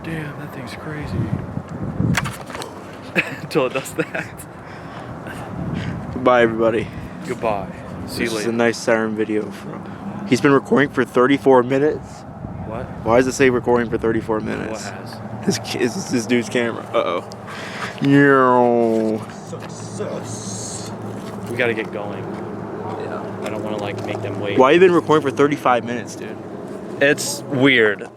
Damn, that thing's crazy. Until it does that. Goodbye, everybody. Goodbye. See you This is later. a nice siren video from. He's been recording for 34 minutes. What? Why does it say recording for 34 minutes? What has? This dude's camera. Yo. We gotta get going. Yeah. I don't want to like make them wait. Why you been recording for 35 minutes, dude? It's weird.